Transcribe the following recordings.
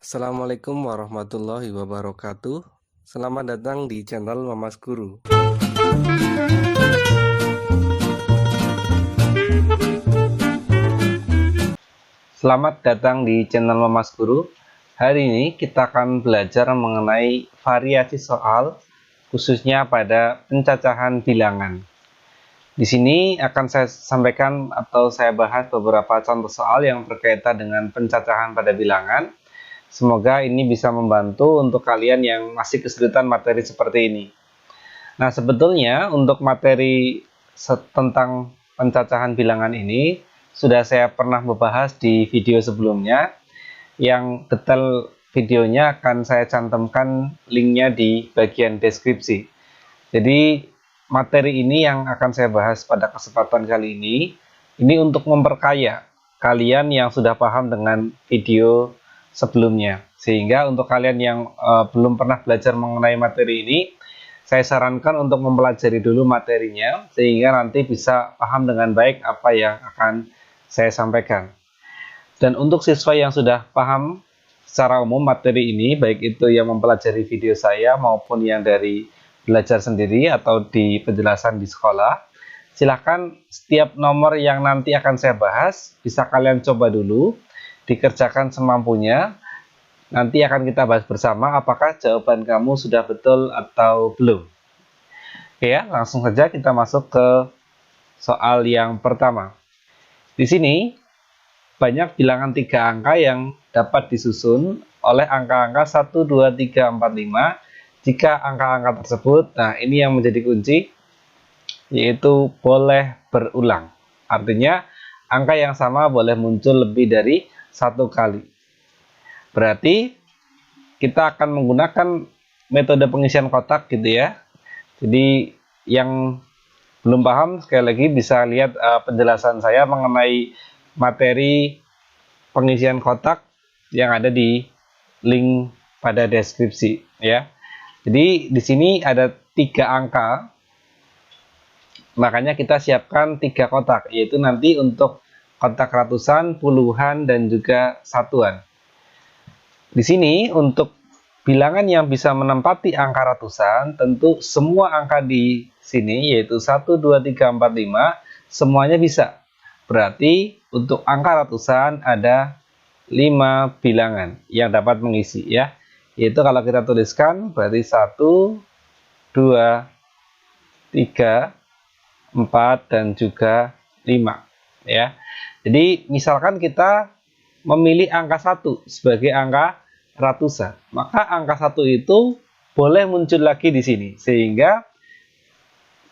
Assalamualaikum warahmatullahi wabarakatuh. Selamat datang di channel Mamas Guru. Selamat datang di channel Mamas Guru. Hari ini kita akan belajar mengenai variasi soal, khususnya pada pencacahan bilangan. Di sini akan saya sampaikan atau saya bahas beberapa contoh soal yang berkaitan dengan pencacahan pada bilangan. Semoga ini bisa membantu untuk kalian yang masih kesulitan materi seperti ini. Nah, sebetulnya untuk materi tentang pencacahan bilangan ini sudah saya pernah membahas di video sebelumnya. Yang detail videonya akan saya cantumkan linknya di bagian deskripsi. Jadi materi ini yang akan saya bahas pada kesempatan kali ini untuk memperkaya kalian yang sudah paham dengan video sebelumnya. Sehingga untuk kalian yang belum pernah belajar mengenai materi ini, saya sarankan untuk mempelajari dulu materinya, sehingga nanti bisa paham dengan baik apa yang akan saya sampaikan. Dan untuk siswa yang sudah paham secara umum materi ini, baik itu yang mempelajari video saya maupun yang dari belajar sendiri atau di penjelasan di sekolah, silahkan setiap nomor yang nanti akan saya bahas, bisa kalian coba dulu, dikerjakan semampunya. Nanti akan kita bahas bersama apakah jawaban kamu sudah betul atau belum. Oke ya, langsung saja kita masuk ke soal yang pertama. Di sini banyak bilangan 3 angka yang dapat disusun oleh angka-angka 1, 2, 3, 4, 5. Jika angka-angka tersebut, nah ini yang menjadi kunci, yaitu boleh berulang. Artinya angka yang sama boleh muncul lebih dari satu kali. Berarti kita akan menggunakan metode pengisian kotak gitu ya. Jadi yang belum paham sekali lagi bisa lihat penjelasan saya mengenai materi pengisian kotak yang ada di link pada deskripsi ya. Jadi di sini ada 3 angka. Makanya kita siapkan 3 kotak, yaitu nanti untuk kotak ratusan, puluhan dan juga satuan. Di sini untuk bilangan yang bisa menempati angka ratusan, tentu semua angka di sini yaitu 1, 2, 3, 4, 5 semuanya bisa. Berarti untuk angka ratusan ada 5 bilangan yang dapat mengisi ya. Yaitu kalau kita tuliskan berarti 1, 2, 3, 4 dan juga 5 ya. Jadi misalkan kita memilih angka 1 sebagai angka ratusan, maka angka 1 itu boleh muncul lagi di sini, sehingga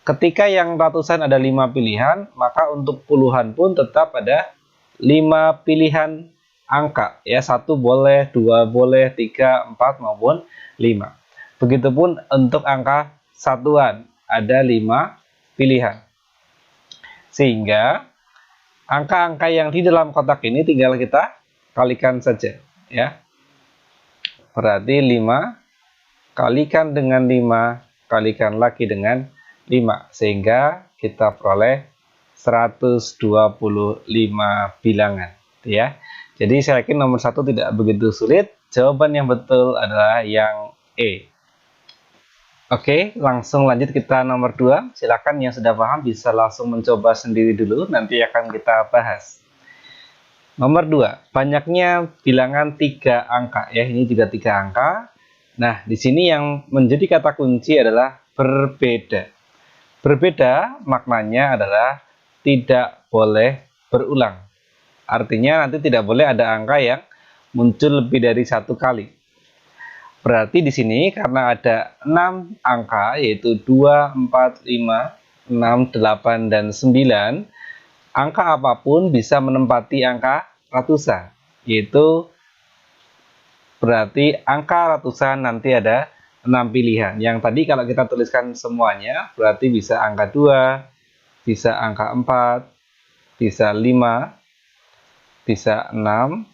ketika yang ratusan ada 5 pilihan, maka untuk puluhan pun tetap ada 5 pilihan angka ya. 1 boleh, 2 boleh, 3, 4 maupun 5. Begitupun untuk angka satuan ada 5 pilihan. Sehingga angka-angka yang di dalam kotak ini tinggal kita kalikan saja ya. Berarti 5 kalikan dengan 5 kalikan lagi dengan 5, sehingga kita peroleh 125 bilangan ya. Jadi saya yakin nomor 1 tidak begitu sulit. Jawaban yang betul adalah yang E. Oke, langsung lanjut kita nomor 2. Silakan yang sudah paham bisa langsung mencoba sendiri dulu, nanti akan kita bahas. Nomor 2, banyaknya bilangan 3 angka ya. Ini juga 3 angka. Nah, di sini yang menjadi kata kunci adalah berbeda. Berbeda maknanya adalah tidak boleh berulang. Artinya nanti tidak boleh ada angka yang muncul lebih dari 1 kali. Berarti di sini karena ada 6 angka yaitu 2, 4, 5, 6, 8 dan 9, angka apapun bisa menempati angka ratusan, yaitu berarti angka ratusan nanti ada 6 pilihan. Yang tadi kalau kita tuliskan semuanya berarti bisa angka 2, bisa angka 4, bisa 5, bisa 6,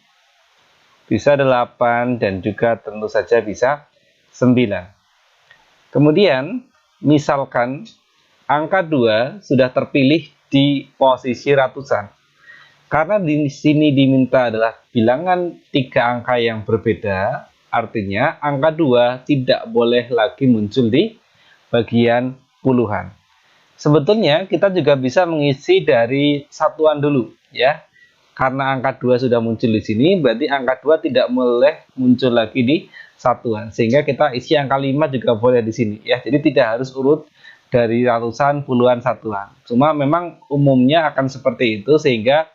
bisa 8 dan juga tentu saja bisa 9. Kemudian misalkan angka 2 sudah terpilih di posisi ratusan. Karena di sini diminta adalah bilangan 3 angka yang berbeda, artinya angka 2 tidak boleh lagi muncul di bagian puluhan. Sebetulnya kita juga bisa mengisi dari satuan dulu ya. Karena angka 2 sudah muncul di sini, berarti angka 2 tidak boleh muncul lagi di satuan. Sehingga kita isi angka 5 juga boleh di sini ya. Jadi tidak harus urut dari ratusan, puluhan, satuan. Cuma memang umumnya akan seperti itu sehingga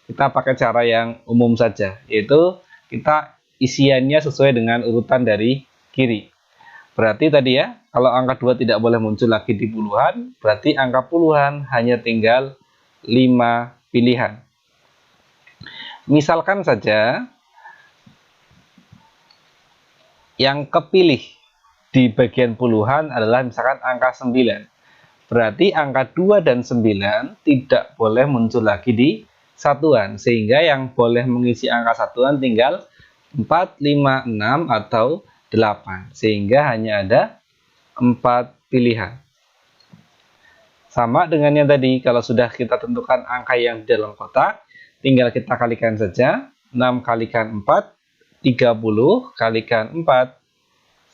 kita pakai cara yang umum saja, yaitu kita isiannya sesuai dengan urutan dari kiri. Berarti tadi ya, kalau angka 2 tidak boleh muncul lagi di puluhan, berarti angka puluhan hanya tinggal 5 pilihan. Misalkan saja yang kepilih di bagian puluhan adalah misalkan angka 9. Berarti angka 2 dan 9 tidak boleh muncul lagi di satuan, sehingga yang boleh mengisi angka satuan tinggal 4, 5, 6, atau 8, sehingga hanya ada 4 pilihan. Sama dengan yang tadi, kalau sudah kita tentukan angka yang di dalam kotak, tinggal kita kalikan saja. 6 kalikan 4, 30, kalikan 4,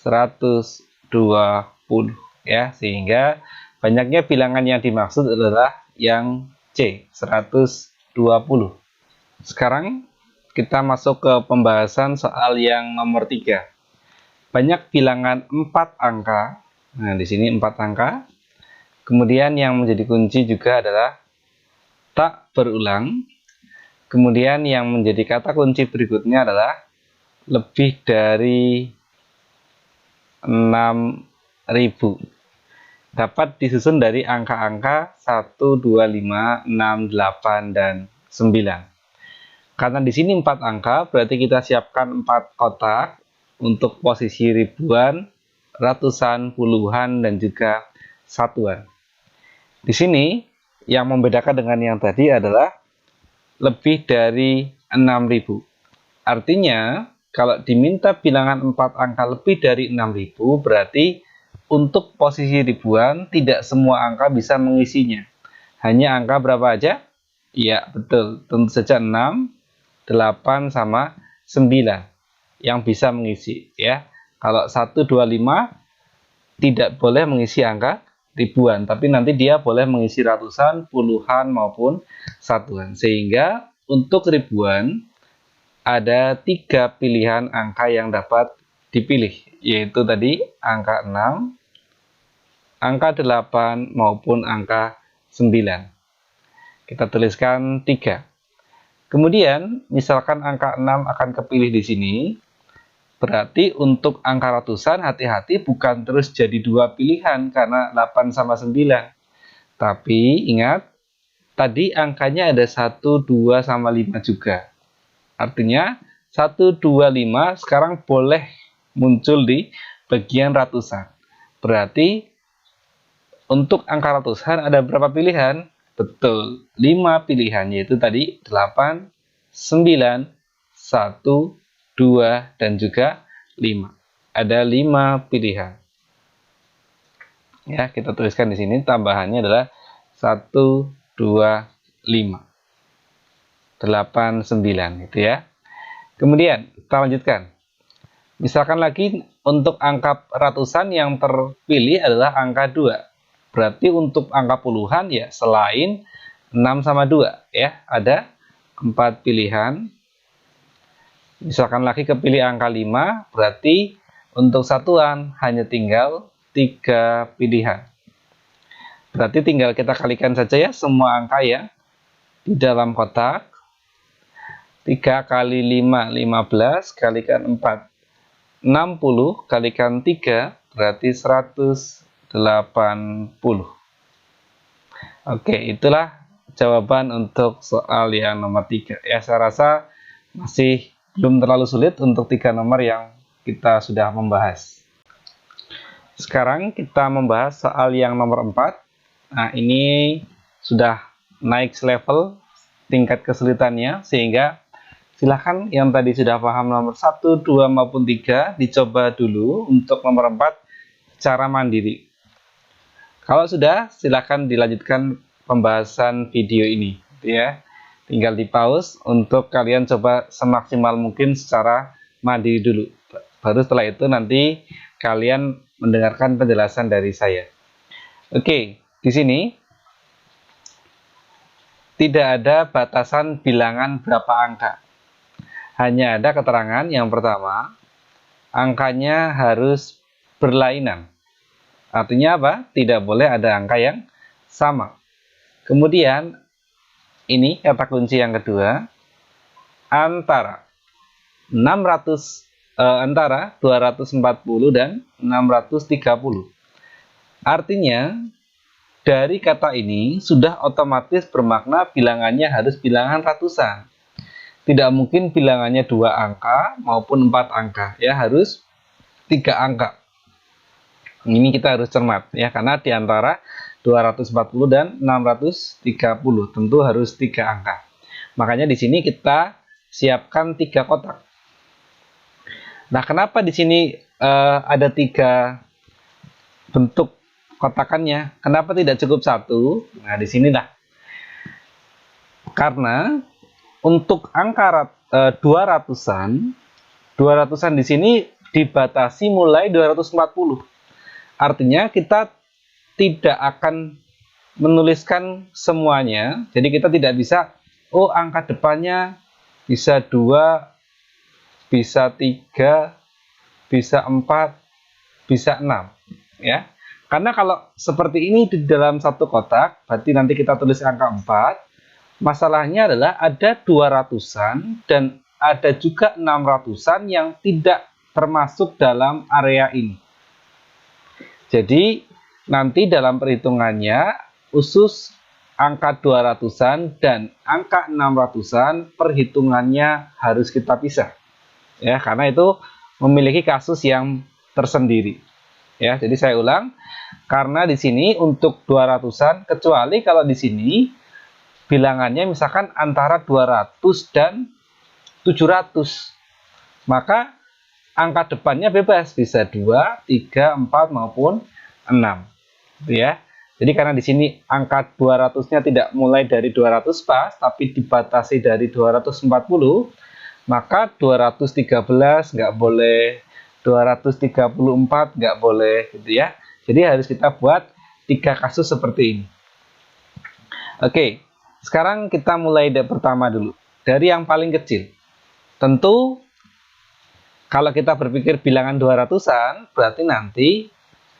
120 ya, sehingga banyaknya bilangan yang dimaksud adalah yang C, 120. Sekarang kita masuk ke pembahasan soal yang nomor 3. Banyak bilangan 4 angka. Nah, di sini 4 angka. Kemudian yang menjadi kunci juga adalah tak berulang. Kemudian yang menjadi kata kunci berikutnya adalah lebih dari 6.000. Dapat disusun dari angka-angka 1, 2, 5, 6, 8, dan 9. Karena di sini 4 angka, berarti kita siapkan 4 kotak untuk posisi ribuan, ratusan, puluhan, dan juga satuan. Di sini yang membedakan dengan yang tadi adalah lebih dari 6.000. Artinya, kalau diminta bilangan 4 angka lebih dari 6.000, berarti untuk posisi ribuan tidak semua angka bisa mengisinya. Hanya angka berapa aja? Ya, betul. Tentu saja 6, 8, sama 9 yang bisa mengisi ya. Kalau 1, 2, 5 tidak boleh mengisi angka ribuan, tapi nanti dia boleh mengisi ratusan, puluhan, maupun satuan. Sehingga untuk ribuan ada 3 pilihan angka yang dapat dipilih, yaitu tadi angka 6, angka 8, maupun angka 9. Kita tuliskan 3. Kemudian, misalkan angka 6 akan kepilih di sini, berarti untuk angka ratusan hati-hati bukan terus jadi 2 pilihan karena 8 sama 9. Tapi ingat, tadi angkanya ada 1, 2, sama 5 juga. Artinya 1, 2, 5 sekarang boleh muncul di bagian ratusan. Berarti untuk angka ratusan ada berapa pilihan? Betul, 5 pilihan, yaitu tadi 8, 9, 1, 2, dan juga 5. Ada 5 pilihan. Ya, kita tuliskan di sini tambahannya adalah 1, 2, 5. 8, 9 itu ya. Kemudian kita lanjutkan. Misalkan lagi untuk angka ratusan yang terpilih adalah angka 2. Berarti untuk angka puluhan ya selain 6 sama 2 ya, ada 4 pilihan. Misalkan lagi kepilih angka 5, berarti untuk satuan hanya tinggal 3 pilihan. Berarti tinggal kita kalikan saja ya semua angka ya di dalam kotak. 3 kali 5, 15, kalikan 4, 60, kalikan 3, berarti 180. Oke, itulah jawaban untuk soal yang nomor 3. Ya, saya rasa masih belum terlalu sulit untuk 3 nomor yang kita sudah membahas. Sekarang kita membahas soal yang nomor 4. Nah, ini sudah naik level tingkat kesulitannya, sehingga silahkan yang tadi sudah paham nomor 1, 2, maupun 3 dicoba dulu untuk nomor 4 secara mandiri. Kalau sudah, silahkan dilanjutkan pembahasan video ini ya. Tinggal di pause untuk kalian coba semaksimal mungkin secara mandiri dulu. Baru setelah itu nanti kalian mendengarkan penjelasan dari saya. Oke, di sini tidak ada batasan bilangan berapa angka. Hanya ada keterangan yang pertama, angkanya harus berlainan. Artinya apa? Tidak boleh ada angka yang sama. Kemudian, ini kata kunci yang kedua, antara 240 dan 630. Artinya, dari kata ini sudah otomatis bermakna bilangannya harus bilangan ratusan. Tidak mungkin bilangannya 2 angka maupun 4 angka, ya harus 3 angka. Ini kita harus cermat ya, karena di antara 240 dan 630 tentu harus 3 angka. Makanya di sini kita siapkan 3 kotak. Nah, kenapa di sini ada 3 bentuk kotakannya? Kenapa tidak cukup 1? Nah, di sinilah. Karena untuk angka 200-an di sini dibatasi mulai 240. Artinya kita tidak akan menuliskan semuanya. Jadi kita tidak bisa, oh angka depannya bisa 2, bisa 3, bisa 4, bisa 6. Ya. Karena kalau seperti ini di dalam satu kotak, berarti nanti kita tulis angka 4. Masalahnya adalah ada 200-an dan ada juga 600-an yang tidak termasuk dalam area ini. Jadi nanti dalam perhitungannya khusus angka 200-an dan angka 600-an perhitungannya harus kita pisah. Ya, karena itu memiliki kasus yang tersendiri. Ya, jadi saya ulang, karena di sini untuk 200-an kecuali kalau di sini bilangannya misalkan antara 200 dan 700. Maka angka depannya bebas, bisa 2, 3, 4 maupun 6. Gitu ya. Jadi karena di sini angka 200-nya tidak mulai dari 200 pas, tapi dibatasi dari 240, maka 213 nggak boleh, 234 nggak boleh, gitu ya. Jadi harus kita buat 3 kasus seperti ini. Oke, sekarang kita mulai dari pertama dulu. Dari yang paling kecil. Tentu kalau kita berpikir bilangan 200-an, berarti nanti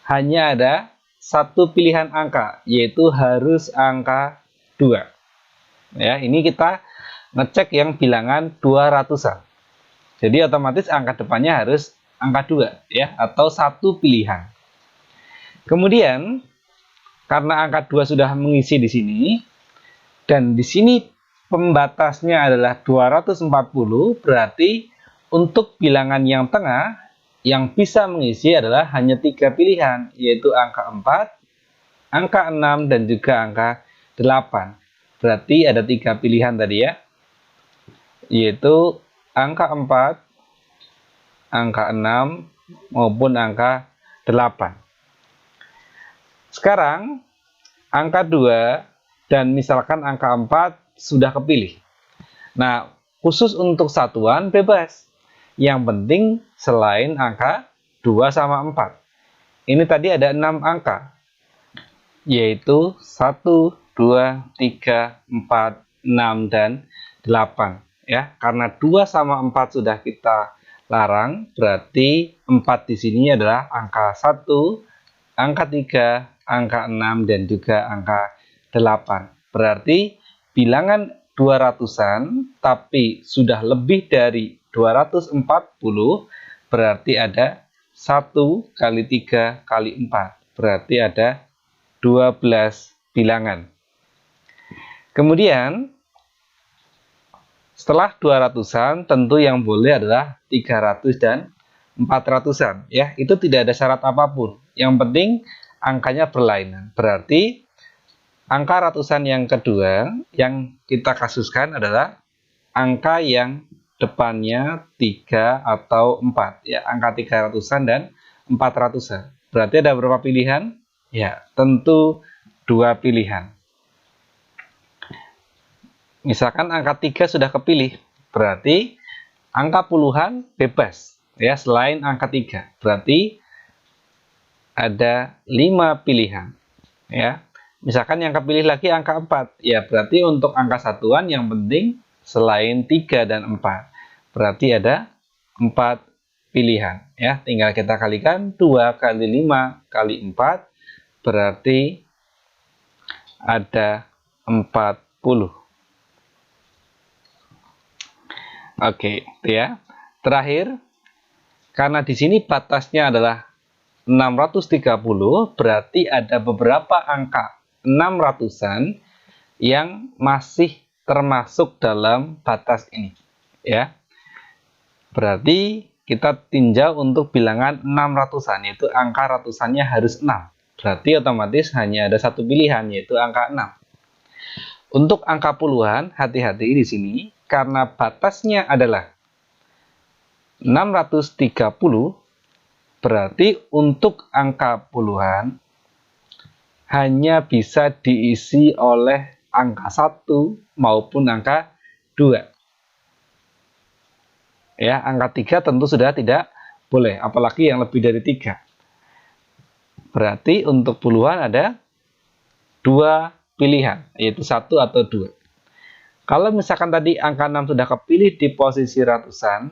hanya ada satu pilihan angka, yaitu harus angka 2. Ya, ini kita ngecek yang bilangan 200-an. Jadi otomatis angka depannya harus angka 2 ya, atau satu pilihan. Kemudian karena angka 2 sudah mengisi di sini dan di sini pembatasnya adalah 240, berarti untuk bilangan yang tengah, yang bisa mengisi adalah hanya 3 pilihan, yaitu angka 4, angka 6, dan juga angka 8. Berarti ada 3 pilihan tadi ya, yaitu angka 4, angka 6, maupun angka 8. Sekarang, angka 2 dan misalkan angka 4 sudah kepilih. Nah, khusus untuk satuan bebas. Yang penting selain angka 2 sama 4. Ini tadi ada 6 angka. Yaitu 1, 2, 3, 4, 6, dan 8. Ya, karena 2 sama 4 sudah kita larang, berarti 4 di sini adalah angka 1, angka 3, angka 6, dan juga angka 8. Berarti bilangan 200-an, tapi sudah lebih dari 240, berarti ada 1 kali 3 kali 4. Berarti ada 12 bilangan. Kemudian, setelah 200-an, tentu yang boleh adalah 300 dan 400-an. Ya, itu tidak ada syarat apapun. Yang penting angkanya berlainan. Berarti angka ratusan yang kedua yang kita kasuskan adalah angka yang depannya 3 atau 4. Ya, angka 300-an dan 400-an. Berarti ada berapa pilihan? Ya, tentu 2 pilihan. Misalkan angka 3 sudah kepilih, berarti angka puluhan bebas. Ya, selain angka 3. Berarti ada 5 pilihan. Ya. Misalkan yang kepilih lagi angka 4. Ya, berarti untuk angka satuan yang penting selain 3 dan 4. Berarti ada 4 pilihan. Ya, tinggal kita kalikan 2 kali 5 kali 4 berarti ada 40. Oke, itu ya. Terakhir, karena di sini batasnya adalah 630, berarti ada beberapa angka 600-an yang masih termasuk dalam batas ini. Ya. Berarti kita tinjau untuk bilangan 600-an, yaitu angka ratusannya harus 6. Berarti otomatis hanya ada satu pilihan, yaitu angka 6. Untuk angka puluhan, hati-hati di sini, karena batasnya adalah 630, berarti untuk angka puluhan hanya bisa diisi oleh angka 1 maupun angka 2. Ya, angka 3 tentu sudah tidak boleh, apalagi yang lebih dari 3. Berarti untuk puluhan ada 2 pilihan, yaitu 1 atau 2. Kalau misalkan tadi angka 6 sudah kepilih di posisi ratusan,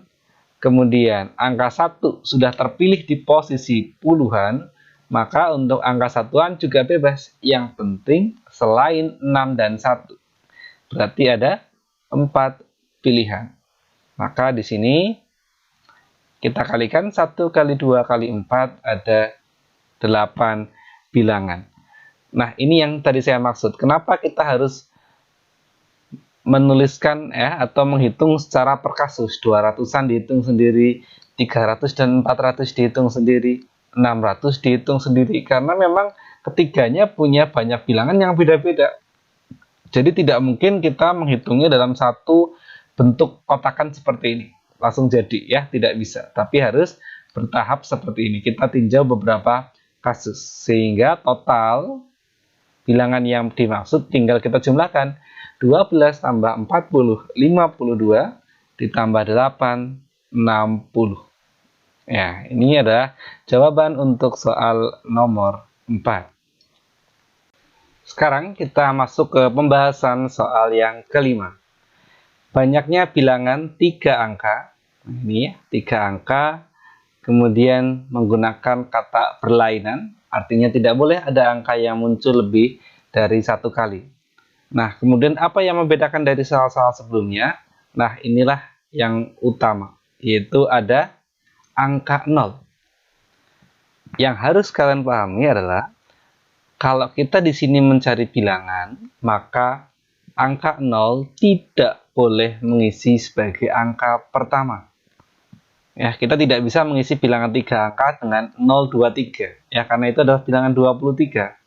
kemudian angka 1 sudah terpilih di posisi puluhan, maka untuk angka satuan juga bebas. Yang penting selain 6 dan 1. Berarti ada 4 pilihan. Maka di sini kita kalikan 1 kali 2 kali 4 ada 8 bilangan. Nah, ini yang tadi saya maksud. Kenapa kita harus menuliskan ya atau menghitung secara per kasus? 200-an dihitung sendiri, 300 dan 400 dihitung sendiri, 600 dihitung sendiri, karena memang ketiganya punya banyak bilangan yang beda-beda. Jadi tidak mungkin kita menghitungnya dalam satu bentuk kotakan seperti ini. Langsung jadi ya, tidak bisa. Tapi harus bertahap seperti ini. Kita tinjau beberapa kasus. Sehingga total bilangan yang dimaksud tinggal kita jumlahkan. 12 tambah 40, 52, ditambah 8, 60. Ya, ini adalah jawaban untuk soal nomor 4. Sekarang kita masuk ke pembahasan soal yang kelima. Banyaknya bilangan 3 angka. Ini ya, 3 angka. Kemudian menggunakan kata berlainan. Artinya tidak boleh ada angka yang muncul lebih dari 1 kali. Nah, kemudian apa yang membedakan dari soal-soal sebelumnya? Nah, inilah yang utama. Yaitu ada angka 0. Yang harus kalian pahami adalah kalau kita di sini mencari bilangan, maka angka 0 tidak boleh mengisi sebagai angka pertama. Ya, kita tidak bisa mengisi bilangan 3 angka dengan 0, 2, 3. Ya, karena itu adalah bilangan 23.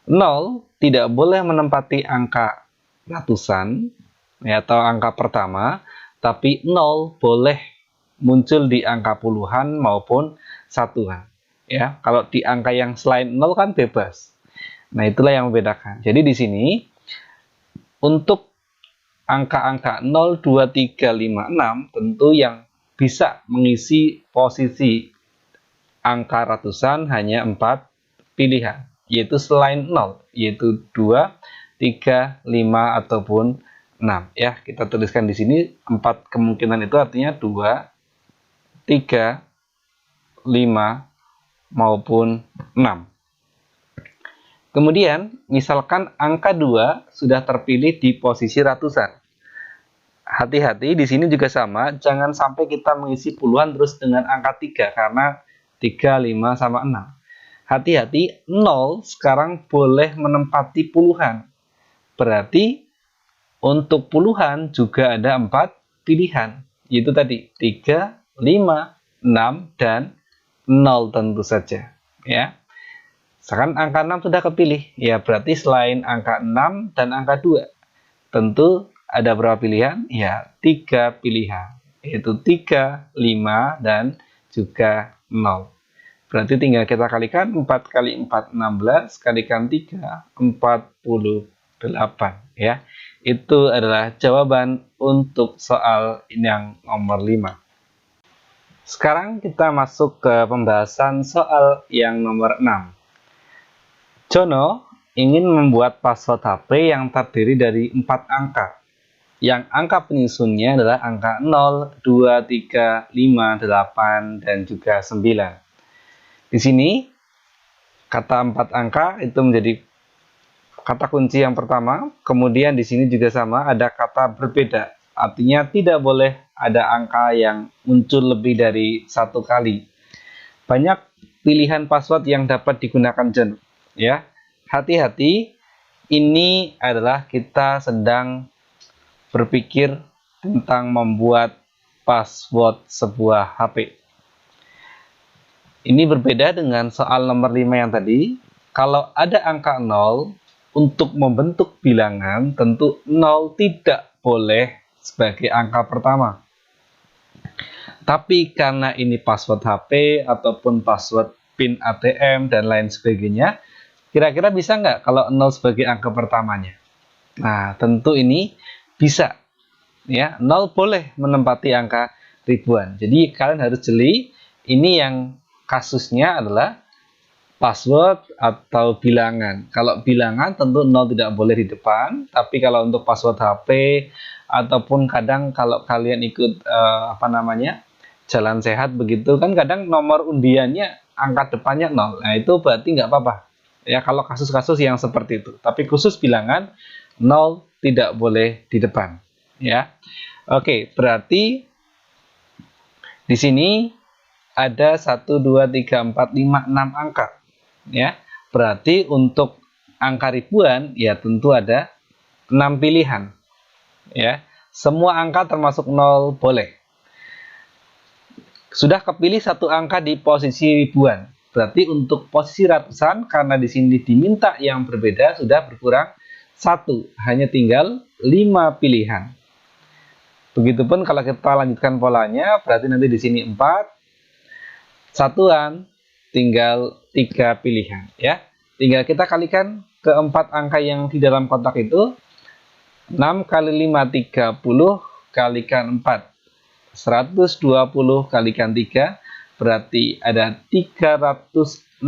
0 tidak boleh menempati angka ratusan ya, atau angka pertama, tapi 0 boleh muncul di angka puluhan maupun satuan. Ya, kalau di angka yang selain 0 kan bebas. Nah, itulah yang membedakan. Jadi di sini untuk angka-angka 0, 2, 3, 5, 6 tentu yang bisa mengisi posisi angka ratusan hanya 4 pilihan, yaitu selain 0, yaitu 2, 3, 5 ataupun 6. Ya, kita tuliskan di sini 4 kemungkinan itu artinya 2, 3, 5 maupun 6. Kemudian, misalkan angka 2 sudah terpilih di posisi ratusan. Hati-hati, di sini juga sama, jangan sampai kita mengisi puluhan terus dengan angka 3, karena 3, 5, sama 6. Hati-hati, 0 sekarang boleh menempati puluhan. Berarti, untuk puluhan juga ada 4 pilihan, yaitu tadi 3, 5, 6, dan 0 tentu saja. Ya. Sekarang angka 6 sudah kepilih, ya berarti selain angka 6 dan angka 2, tentu ada berapa pilihan? Ya, 3 pilihan, yaitu 3, 5, dan juga 0. Berarti tinggal kita kalikan 4 kali 4, 16, kalikan 3, 48. Ya. Itu adalah jawaban untuk soal yang nomor 5. Sekarang kita masuk ke pembahasan soal yang nomor 6. Jono ingin membuat password HP yang terdiri dari 4 angka. Yang angka penyusunnya adalah angka 0, 2, 3, 5, 8, dan juga 9. Di sini, kata 4 angka itu menjadi kata kunci yang pertama. Kemudian di sini juga sama, ada kata berbeda. Artinya tidak boleh ada angka yang muncul lebih dari 1 kali. Banyak pilihan password yang dapat digunakan John. Ya, hati-hati. Ini adalah kita sedang berpikir tentang membuat password sebuah HP. Ini berbeda dengan soal nomor 5 yang tadi. Kalau ada angka 0, untuk membentuk bilangan, tentu 0 tidak boleh sebagai angka pertama. Tapi karena ini password HP ataupun password PIN ATM dan lain sebagainya, kira-kira bisa nggak kalau 0 sebagai angka pertamanya? Nah, tentu ini bisa. Ya, 0 boleh menempati angka ribuan. Jadi kalian harus jeli, ini yang kasusnya adalah password atau bilangan. Kalau bilangan tentu 0 tidak boleh di depan, tapi kalau untuk password HP ataupun kadang kalau kalian ikut jalan sehat begitu kan kadang nomor undiannya angka depannya 0. Nah, itu berarti nggak apa-apa. Ya, kalau kasus-kasus yang seperti itu. Tapi khusus bilangan 0 tidak boleh di depan, ya. Oke, berarti di sini ada 1 2 3 4 5 6 angka. Ya, berarti untuk angka ribuan ya tentu ada 6 pilihan. Ya, semua angka termasuk 0 boleh. Sudah kepilih satu angka di posisi ribuan. Berarti untuk posisi ratusan karena di sini diminta yang berbeda sudah berkurang 1, hanya tinggal 5 pilihan. Begitupun kalau kita lanjutkan polanya, berarti nanti di sini 4 satuan tinggal 3 pilihan, ya. Tinggal kita kalikan ke 4 angka yang di dalam kotak itu. 6 kali 5 30 kalikan 4 120 kalikan 3 berarti ada 360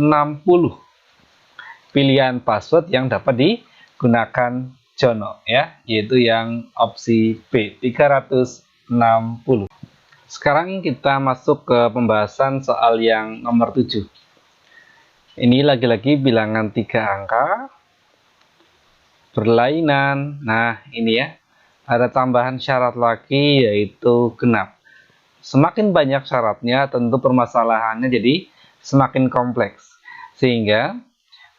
pilihan password yang dapat digunakan Jono, ya, yaitu yang opsi B, 360. Sekarang kita masuk ke pembahasan soal yang nomor 7. Ini lagi-lagi bilangan 3 angka berlainan. Nah, ini ya, ada tambahan syarat lagi yaitu genap. Semakin banyak syaratnya, tentu permasalahannya jadi semakin kompleks. Sehingga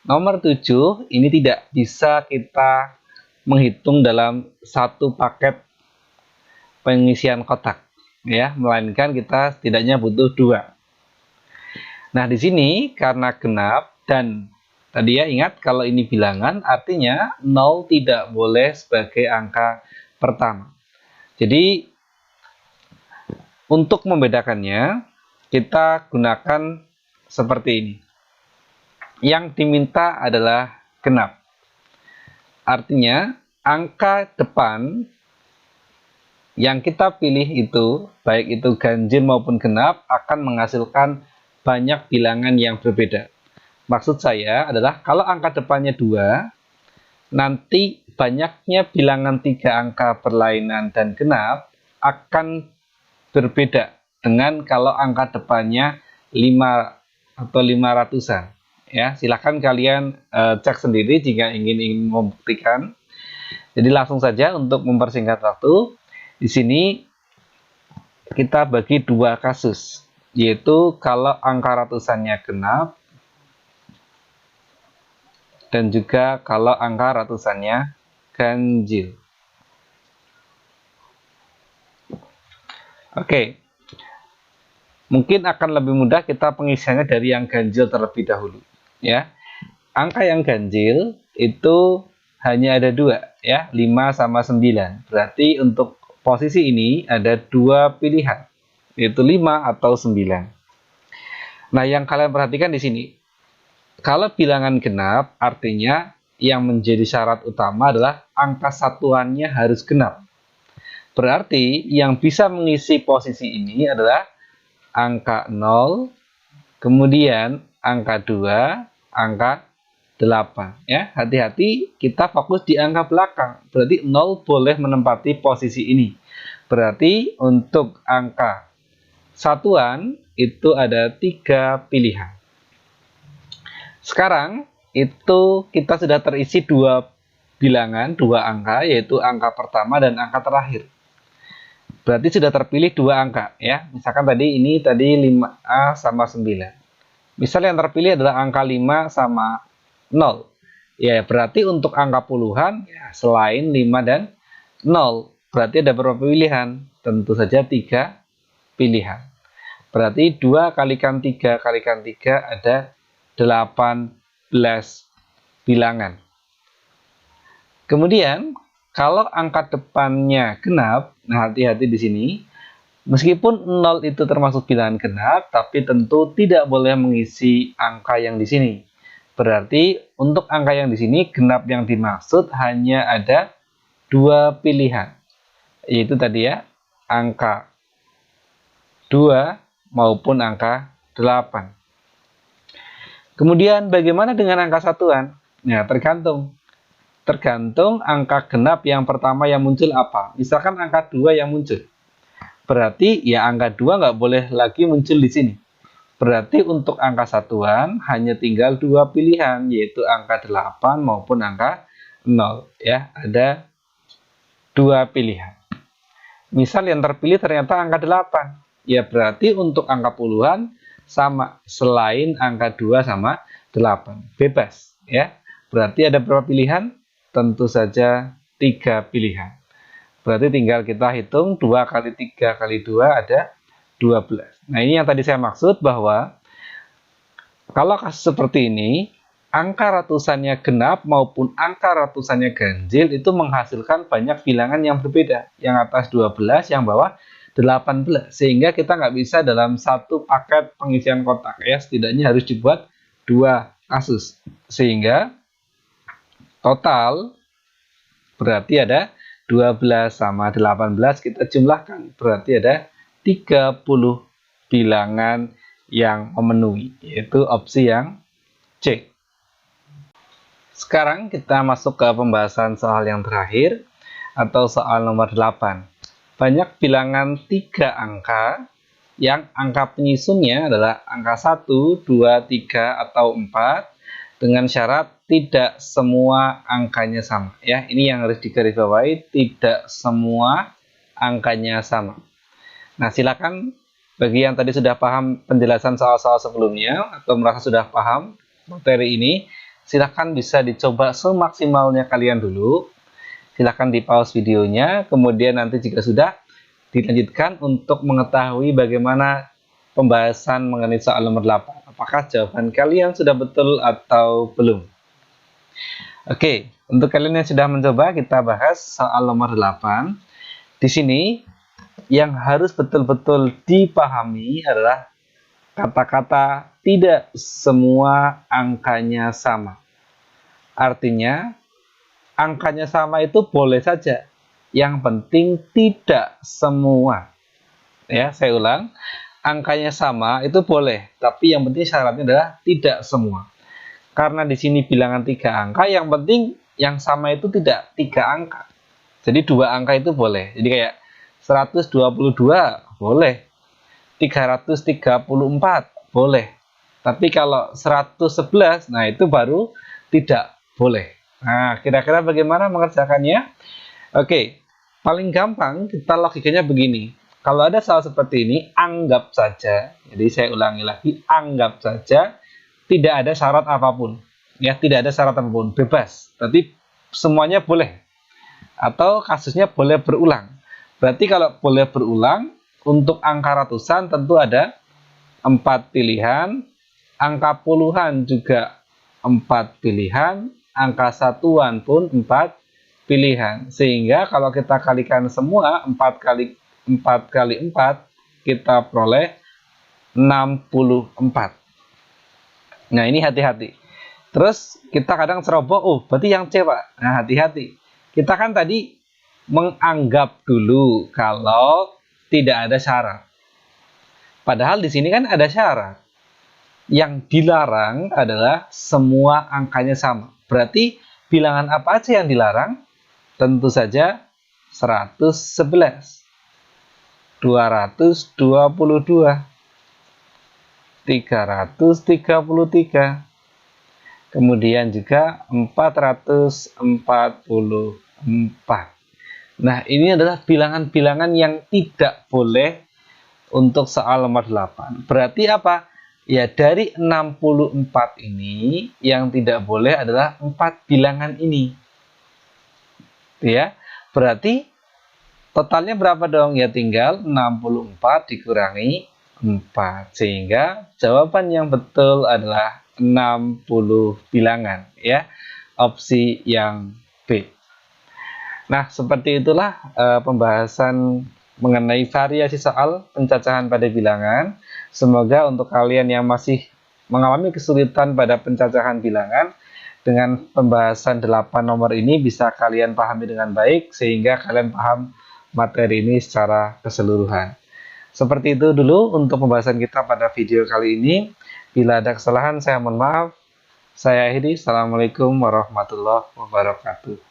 nomor 7 ini tidak bisa kita menghitung dalam satu paket pengisian kotak, ya, melainkan kita setidaknya butuh 2. Nah, di sini karena genap dan tadi ya ingat kalau ini bilangan artinya 0 tidak boleh sebagai angka pertama. Jadi untuk membedakannya kita gunakan seperti ini. Yang diminta adalah genap. Artinya angka depan yang kita pilih itu, baik itu ganjil maupun genap, akan menghasilkan banyak bilangan yang berbeda. Maksud saya adalah kalau angka depannya 2, nanti banyaknya bilangan 3 angka berlainan dan genap akan berbeda dengan kalau angka depannya 5 atau 500-an. Ya, silakan kalian cek sendiri jika ingin membuktikan. Jadi langsung saja untuk mempersingkat waktu, di sini kita bagi 2 kasus, yaitu kalau angka ratusannya genap dan juga kalau angka ratusannya ganjil. Oke, mungkin akan lebih mudah kita pengisiannya dari yang ganjil terlebih dahulu. Ya, angka yang ganjil itu hanya ada 2, ya, 5 sama 9. Berarti untuk posisi ini ada 2 pilihan, yaitu 5 atau 9. Nah, yang kalian perhatikan di sini, kalau bilangan genap artinya yang menjadi syarat utama adalah angka satuannya harus genap. Berarti yang bisa mengisi posisi ini adalah angka 0, kemudian angka 2, angka 8. Ya, hati-hati kita fokus di angka belakang. Berarti 0 boleh menempati posisi ini. Berarti untuk angka satuan itu ada 3 pilihan. Sekarang itu kita sudah terisi 2 bilangan, 2 angka, yaitu angka pertama dan angka terakhir. Berarti sudah terpilih 2 angka ya. Misalkan tadi 5A sama 9. Misal yang terpilih adalah angka 5 sama 0. Ya, berarti untuk angka puluhan ya, selain 5 dan 0. Berarti ada berapa pilihan? Tentu saja 3 pilihan. Berarti 2 kalikan 3 kalikan 3 ada 18 bilangan. Kemudian kalau angka depannya genap, nah hati-hati di sini. Meskipun 0 itu termasuk bilangan genap, tapi tentu tidak boleh mengisi angka yang di sini. Berarti untuk angka yang di sini genap yang dimaksud hanya ada 2 pilihan. Yaitu tadi ya, angka 2 maupun angka 8. Kemudian bagaimana dengan angka satuan? Nah, tergantung angka genap yang pertama yang muncul apa. Misalkan angka 2 yang muncul. Berarti ya angka 2 nggak boleh lagi muncul di sini. Berarti untuk angka satuan hanya tinggal 2 pilihan, yaitu angka 8 maupun angka 0. Ya, ada 2 pilihan. Misal yang terpilih ternyata angka 8. Ya berarti untuk angka puluhan sama selain angka 2 sama 8. Bebas ya. Berarti ada berapa pilihan? Tentu saja 3 pilihan. Berarti tinggal kita hitung 2 kali 3 kali 2 ada 12. Nah ini yang tadi saya maksud bahwa kalau kasus seperti ini, angka ratusannya genap maupun angka ratusannya ganjil itu menghasilkan banyak bilangan yang berbeda. Yang atas 12, yang bawah 18. Sehingga kita nggak bisa dalam satu paket pengisian kotak. Ya, setidaknya harus dibuat 2 kasus. Sehingga total berarti ada 12 sama 18 kita jumlahkan. Berarti ada 30 bilangan yang memenuhi, yaitu opsi yang C. Sekarang kita masuk ke pembahasan soal yang terakhir, atau soal nomor 8. Banyak bilangan 3 angka, yang angka penyusunnya adalah angka 1, 2, 3, atau 4, dengan syarat tidak semua angkanya sama. Ya, ini yang harus digarisbawahi, tidak semua angkanya sama. Nah, silakan bagi yang tadi sudah paham penjelasan soal-soal sebelumnya atau merasa sudah paham materi ini, silakan bisa dicoba semaksimalnya kalian dulu. Silakan di pause videonya, kemudian nanti jika sudah dilanjutkan untuk mengetahui bagaimana pembahasan mengenai soal nomor 8. Apakah jawaban kalian sudah betul atau belum? Oke, untuk kalian yang sudah mencoba, kita bahas soal nomor 8. Di sini yang harus betul-betul dipahami adalah kata-kata tidak semua angkanya sama. Artinya, angkanya sama itu boleh saja. Yang penting tidak semua. Ya, saya ulang. Angkanya sama itu boleh, tapi yang penting syaratnya adalah tidak semua. Karena di sini bilangan 3 angka, yang penting yang sama itu tidak 3 angka. Jadi 2 angka itu boleh. Jadi kayak 122 boleh. 334 boleh. Tapi kalau 111, nah itu baru tidak boleh. Nah, kira-kira bagaimana mengerjakannya? Oke, paling gampang kita logikanya begini. Kalau ada soal seperti ini, anggap saja, jadi saya ulangi lagi, anggap saja tidak ada syarat apapun. Ya, tidak ada syarat apapun, bebas. Berarti semuanya boleh. Atau kasusnya boleh berulang. Berarti kalau boleh berulang, untuk angka ratusan tentu ada 4 pilihan, angka puluhan juga 4 pilihan, angka satuan pun 4 pilihan. Sehingga kalau kita kalikan semua 4 kali 4, kita peroleh 64. Nah, ini hati-hati. Terus kita kadang ceroboh, oh berarti yang C Pak. Nah hati-hati. Kita kan tadi menganggap dulu kalau tidak ada syarat. Padahal di sini kan ada syarat. Yang dilarang adalah semua angkanya sama. Berarti bilangan apa aja yang dilarang? Tentu saja 111, 222, 333, kemudian juga 444. Nah, ini adalah bilangan-bilangan yang tidak boleh untuk soal nomor 8. Berarti apa? Ya, dari 64 ini yang tidak boleh adalah 4 bilangan ini. Ya, berarti totalnya berapa dong? Ya tinggal 64 dikurangi 4. Sehingga jawaban yang betul adalah 60 bilangan. Ya, opsi yang B. Nah, seperti itulah pembahasan mengenai variasi soal pencacahan pada bilangan. Semoga untuk kalian yang masih mengalami kesulitan pada pencacahan bilangan, dengan pembahasan 8 nomor ini bisa kalian pahami dengan baik, sehingga kalian paham materi ini secara keseluruhan. Seperti itu dulu untuk pembahasan kita pada video kali ini. Bila ada kesalahan, saya mohon maaf. Saya akhiri. Assalamualaikum warahmatullahi wabarakatuh.